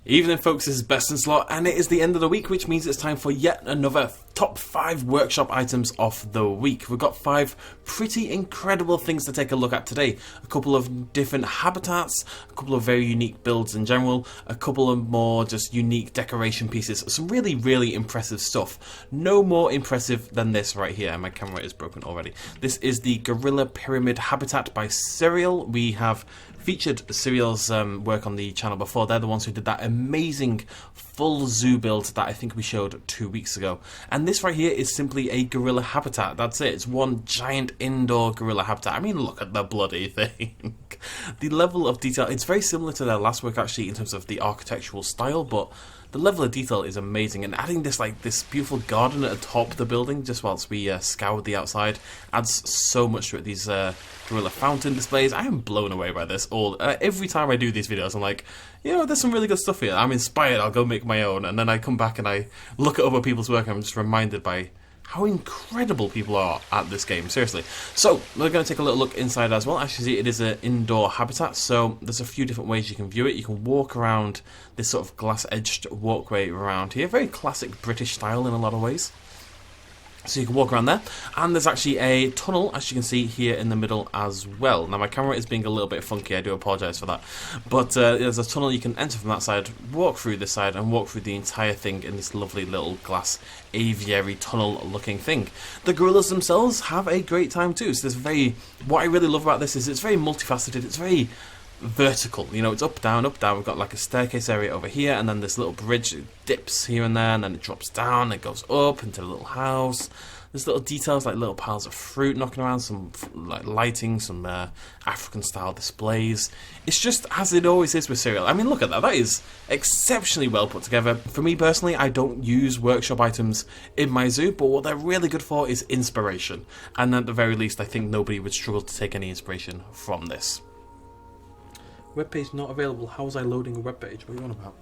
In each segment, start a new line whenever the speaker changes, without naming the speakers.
Evening folks, this is Best in Slot and it is the end of the week, which means it's time for yet another top 5 workshop items of the week. We've got 5 pretty incredible things to take a look at today. A couple of different habitats, a couple of very unique builds in general, a couple of more just unique decoration pieces, some really impressive stuff. No more impressive than this right here. My camera is broken already. This is the Gorilla Pyramid Habitat by Serial. We have featured Serial's work on the channel before. They're the ones who did that amazing full zoo build that I think we showed 2 weeks ago. And this right here is simply a gorilla habitat. That's it. It's one giant indoor gorilla habitat. I mean, look at the bloody thing. The level of detail, it's very similar to their last work actually in terms of the architectural style, but the level of detail is amazing, and adding this this beautiful garden at the top of the building just whilst we scoured the outside adds so much to it. These gorilla fountain displays, I am blown away by this. Every time I do these videos I'm like, you know, there's some really good stuff here. I'm inspired, I'll go make my own, and then I come back and I look at other people's work and I'm just reminded by how incredible people are at this game, seriously. So, we're going to take a little look inside as well. As you see, it is an indoor habitat, so there's a few different ways you can view it. You can walk around this sort of glass-edged walkway around here. Very classic British style in a lot of ways. So you can walk around there, and there's actually a tunnel, as you can see here in the middle as well. Now my camera is being a little bit funky, I do apologise for that. But there's a tunnel you can enter from that side, walk through this side, and walk through the entire thing in this lovely little glass aviary tunnel looking thing. The gorillas themselves have a great time too. So what I really love about this is it's very multifaceted, it's very vertical, you know, it's up down. We've got like a staircase area over here, and then this little bridge, it dips here and there, and then it drops down, it goes up into the little house. There's little details like little piles of fruit knocking around, some like lighting, some African style displays. It's just as it always is with Serial. I mean, look at that, that is exceptionally well put together. For me personally, I don't use workshop items in my zoo, but what they're really good for is inspiration, and at the very least I think nobody would struggle to take any inspiration from this. Webpage not available. How was I loading a webpage? What are you on about?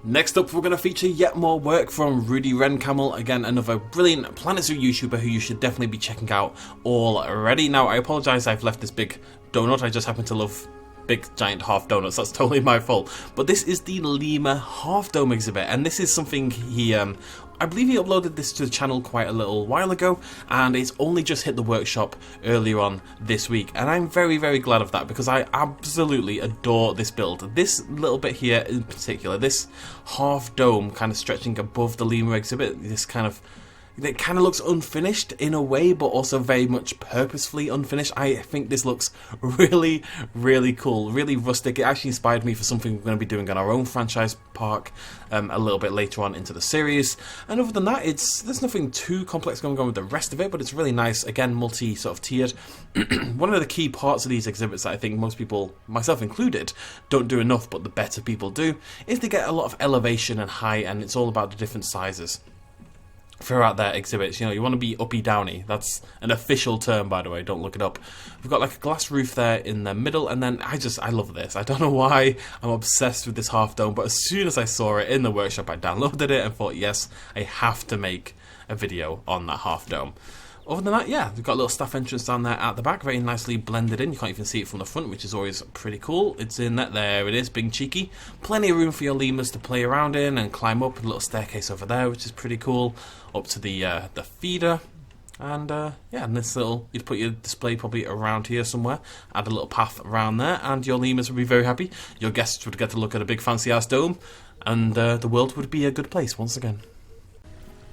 Next up, we're going to feature yet more work from Rudy Wrencamel. Again, another brilliant Planet Zoo YouTuber who you should definitely be checking out already. Now, I apologise I've left this big donut. I just happen to love big giant half donuts. That's totally my fault. But this is the Lemur half dome exhibit, and this is something he I believe he uploaded this to the channel quite a little while ago, and it's only just hit the workshop earlier on this week, and I'm very glad of that because I absolutely adore this build. This little bit here in particular, this half dome kind of stretching above the Lemur exhibit, it kind of looks unfinished in a way, but also very much purposefully unfinished. I think this looks really cool, really rustic. It actually inspired me for something we're going to be doing on our own franchise park a little bit later on into the series. And other than that, there's nothing too complex going on with the rest of it, but it's really nice. Again, multi sort of tiered. One of the key parts of these exhibits that I think most people, myself included, don't do enough, but the better people do, is they get a lot of elevation and height, and it's all about the different sizes throughout their exhibits. You know, you want to be uppy downy. That's an official term, by the way, don't look it up. We've got like a glass roof there in the middle, and then I love this. I don't know why I'm obsessed with this half dome, but as soon as I saw it in the workshop, I downloaded it and thought, yes, I have to make a video on that half dome. Other than that, yeah, we've got a little staff entrance down there at the back, very nicely blended in. You can't even see it from the front, which is always pretty cool. It's in there it is, being cheeky. Plenty of room for your lemurs to play around in and climb up. A little staircase over there, which is pretty cool, up to the feeder. And yeah, and this you'd put your display probably around here somewhere, add a little path around there, and your lemurs would be very happy. Your guests would get to look at a big fancy ass dome, and the world would be a good place once again.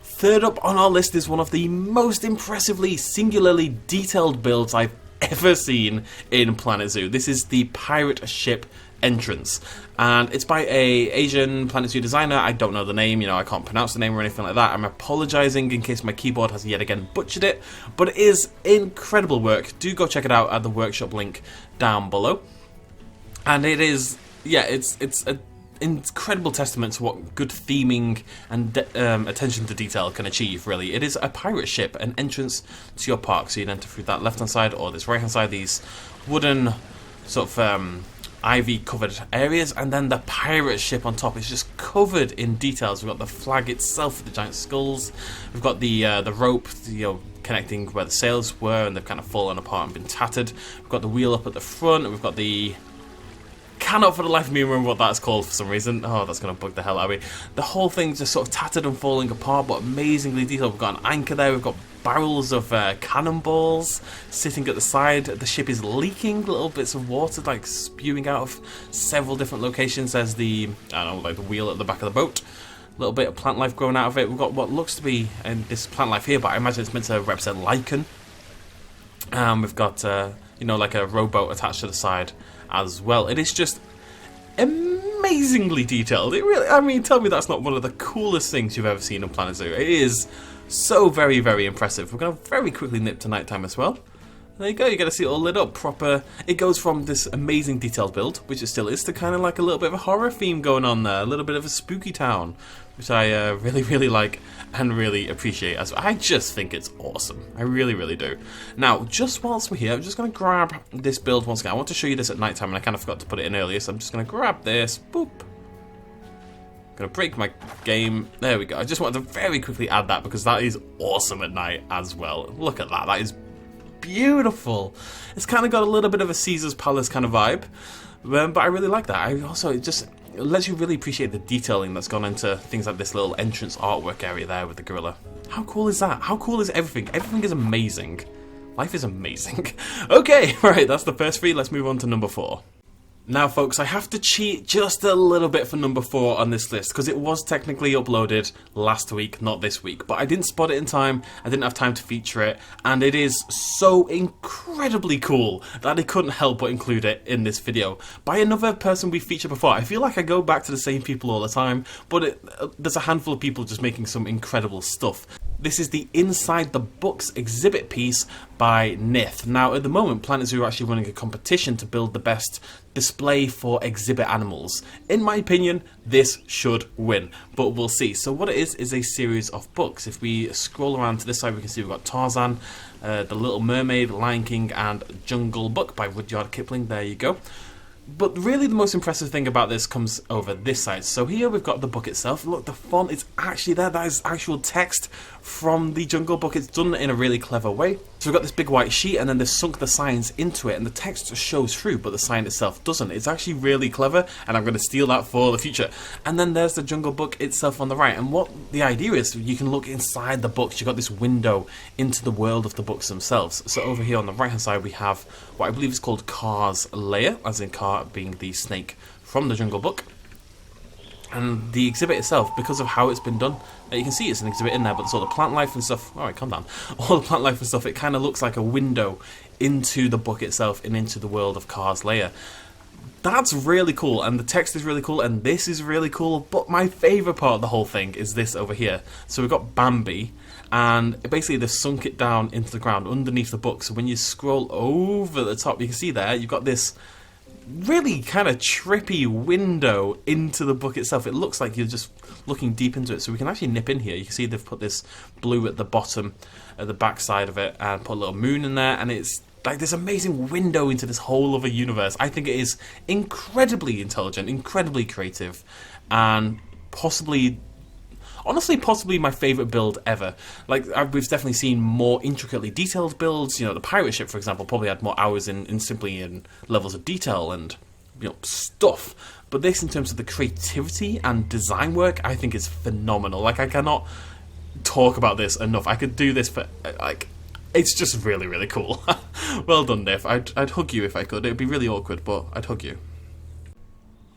Third up on our list is one of the most impressively, singularly detailed builds I've ever seen in Planet Zoo. This is the pirate ship entrance, and it's by a Asian Planet Zoo designer. I don't know the name, you know, I can't pronounce the name or anything like that. I'm apologising in case my keyboard has yet again butchered it, but it is incredible work. Do go check it out at the workshop link down below. And it is, yeah, it's a incredible testament to what good theming and attention to detail can achieve, really. It is a pirate ship, an entrance to your park, so you'd enter through that left hand side or this right hand side, these wooden sort of ivy covered areas, and then the pirate ship on top is just covered in details. We've got the flag itself with the giant skulls, we've got the rope, you know, connecting where the sails were, and they've kind of fallen apart and been tattered. We've got the wheel up at the front, and we've got the cannot for the life of me remember what that's called for some reason. Oh, that's going to bug the hell out of me. The whole thing's just sort of tattered and falling apart, but amazingly detailed. We've got an anchor there, we've got barrels of cannonballs sitting at the side. The ship is leaking, little bits of water like spewing out of several different locations. There's the, I don't know, like the wheel at the back of the boat. A little bit of plant life growing out of it. We've got what looks to be this plant life here, but I imagine it's meant to represent lichen. We've got, you know, like a rowboat attached to the side as well. It is just amazingly detailed. It really, I mean, tell me that's not one of the coolest things you've ever seen in Planet Zoo. It is so very, very impressive. We're going to very quickly nip to nighttime as well. There you go, you get to see it all lit up proper. It goes from this amazing detailed build, which it still is, to kind of like a little bit of a horror theme going on there, a little bit of a spooky town, which I really, really like and really appreciate. As I just think it's awesome. I really, really do. Now, just whilst we're here, I'm just going to grab this build once again. I want to show you this at nighttime, and I kind of forgot to put it in earlier, so I'm just going to grab this. Boop. Gonna break my game. There we go. I just wanted to very quickly add that because that is awesome at night as well. Look at that. That is beautiful. It's kind of got a little bit of a Caesar's Palace kind of vibe, but I really like that. It just lets you really appreciate the detailing that's gone into things like this little entrance artwork area there with the gorilla. How cool is that? How cool is everything? Everything is amazing. Life is amazing. Okay, right, that's the first three. Let's move on to number 4. Now, folks, I have to cheat just a little bit for number 4 on this list, because it was technically uploaded last week, not this week. But I didn't spot it in time, I didn't have time to feature it, and it is so incredibly cool that I couldn't help but include it in this video. By another person we featured before. I feel like I go back to the same people all the time, but there's a handful of people just making some incredible stuff. This is the Inside the Books exhibit piece by Nith. Now, at the moment, Planet Zoo are actually running a competition to build the best display for exhibit animals. In my opinion, this should win, but we'll see. So what it is a series of books. If we scroll around to this side, we can see we've got Tarzan, The Little Mermaid, Lion King, and Jungle Book by Rudyard Kipling. There you go. But really the most impressive thing about this comes over this side. So here we've got the book itself. Look, the font is actually there. That is actual text from the Jungle Book. It's done in a really clever way. So we've got this big white sheet, and then they've sunk the signs into it, and the text shows through, but the sign itself doesn't. It's actually really clever, and I'm going to steal that for the future. And then there's the Jungle Book itself on the right. And what the idea is, you can look inside the books. You've got this window into the world of the books themselves. So over here on the right hand side, we have what I believe is called Car's Lair, as in Car being the snake from the Jungle Book. And the exhibit itself, because of how it's been done, you can see it's an exhibit in there, but it's all the plant life and stuff. Alright, calm down. All the plant life and stuff, it kind of looks like a window into the book itself and into the world of Car's Lair. That's really cool, and the text is really cool, and this is really cool, but my favourite part of the whole thing is this over here. So we've got Bambi, and basically they've sunk it down into the ground underneath the book, so when you scroll over the top, you can see there, you've got this really kind of trippy window into the book itself. It looks like you're just looking deep into it, so we can actually nip in here. You can see they've put this blue at the bottom, at the back side of it, and put a little moon in there, and it's like this amazing window into this whole other universe. I think it is incredibly intelligent, incredibly creative, and possibly, honestly, possibly my favourite build ever. Like, we've definitely seen more intricately detailed builds. You know, the pirate ship, for example, probably had more hours in simply in levels of detail and, you know, stuff. But this, in terms of the creativity and design work, I think is phenomenal. Like, I cannot talk about this enough. I could do this for, like, it's just really, really cool. Well done, Nif. I'd hug you if I could. It'd be really awkward, but I'd hug you.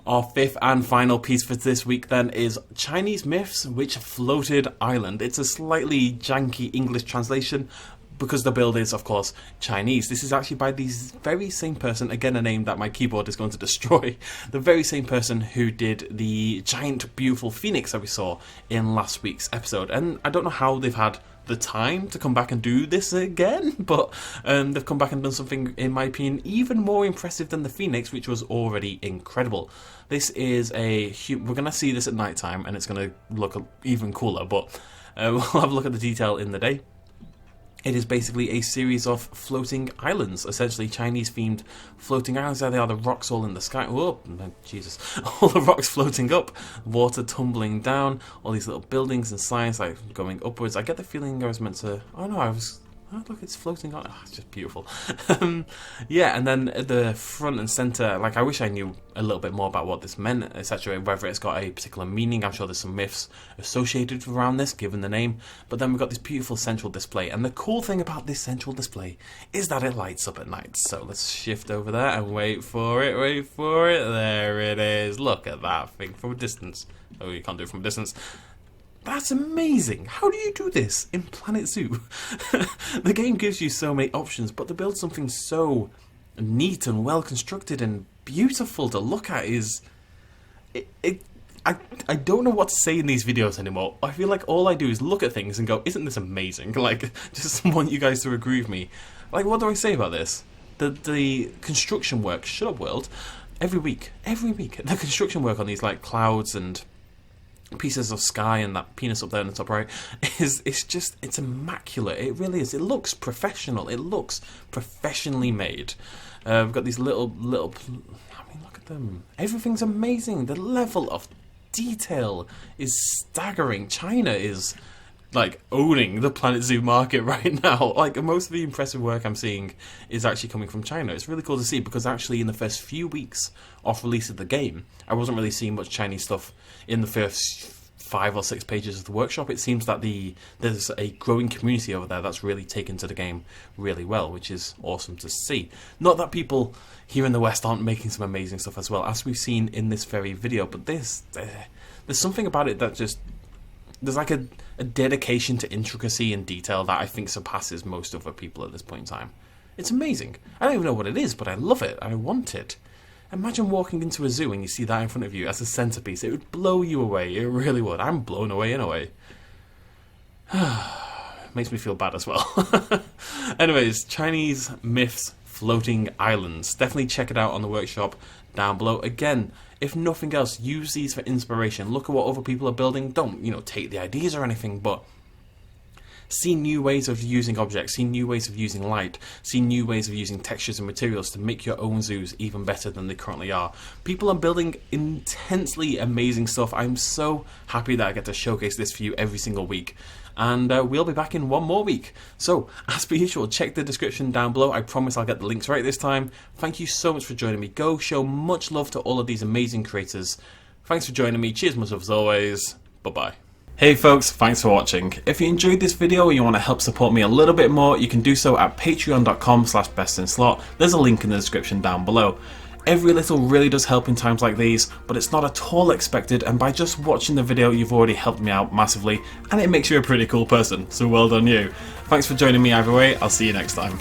Our fifth and final piece for this week then is Chinese Myths Which Floated Island. It's a slightly janky English translation because the build is, of course, Chinese. This is actually by the very same person, again a name that my keyboard is going to destroy, the very same person who did the giant beautiful phoenix that we saw in last week's episode. And I don't know how they've had the time to come back and do this again, but they've come back and done something, in my opinion, even more impressive than the Phoenix, which was already incredible. This is we're going to see this at night time, and it's going to look even cooler, but we'll have a look at the detail in the day. It is basically a series of floating islands, essentially Chinese-themed floating islands. There they are, the rocks all in the sky. Whoa, Jesus. All the rocks floating up, water tumbling down, all these little buildings and signs like going upwards. I get the feeling I was meant to... Oh no, I Oh, look, it's floating on. Oh, it's just beautiful. Yeah, and then at the front and centre, like, I wish I knew a little bit more about what this meant, etc., whether it's got a particular meaning. I'm sure there's some myths associated around this, given the name. But then we've got this beautiful central display. And the cool thing about this central display is that it lights up at night. So let's shift over there and wait for it, wait for it. There it is. Look at that thing from a distance. Oh, you can't do it from a distance. That's amazing! How do you do this in Planet Zoo? The game gives you so many options, but to build something so neat and well constructed and beautiful to look at is... I don't know what to say in these videos anymore. I feel like all I do is look at things and go, isn't this amazing? Like, just want you guys to agree with me. Like, what do I say about this? The construction work, shut up world, every week, the construction work on these, like, clouds and pieces of sky and that penis up there in the top right it's immaculate. It really is. It looks professional. It looks professionally made. We've got these little I mean, look at them. Everything's amazing. The level of detail is staggering. China is like owning the Planet Zoo market right now. Like, most of the impressive work I'm seeing is actually coming from China. It's really cool to see, because actually in the first few weeks of release of the game, I wasn't really seeing much Chinese stuff in the first 5 or 6 pages of the workshop. It seems that there's a growing community over there that's really taken to the game really well, which is awesome to see. Not that people here in the West aren't making some amazing stuff as well, as we've seen in this very video, but there's something about it that just... There's like a dedication to intricacy and detail that I think surpasses most other people at this point in time. It's amazing. I don't even know what it is, but I love it. I want it. Imagine walking into a zoo and you see that in front of you as a centerpiece. It would blow you away. It really would. I'm blown away in a way. Makes me feel bad as well. Anyways, Chinese myths, floating islands. Definitely check it out on the workshop down below. Again, if nothing else, use these for inspiration. Look at what other people are building. Don't, take the ideas or anything, but see new ways of using objects, see new ways of using light, see new ways of using textures and materials to make your own zoos even better than they currently are. People are building intensely amazing stuff. I'm so happy that I get to showcase this for you every single week. And we'll be back in one more week. So, as per usual, check the description down below. I promise I'll get the links right this time. Thank you so much for joining me. Go show much love to all of these amazing creators. Thanks for joining me. Cheers, much love as always. Bye-bye. Hey folks, thanks for watching. If you enjoyed this video or you want to help support me a little bit more, you can do so at patreon.com/bestinslot. There's a link in the description down below. Every little really does help in times like these, but it's not at all expected, and by just watching the video you've already helped me out massively, and it makes you a pretty cool person, so well done you. Thanks for joining me either way, I'll see you next time.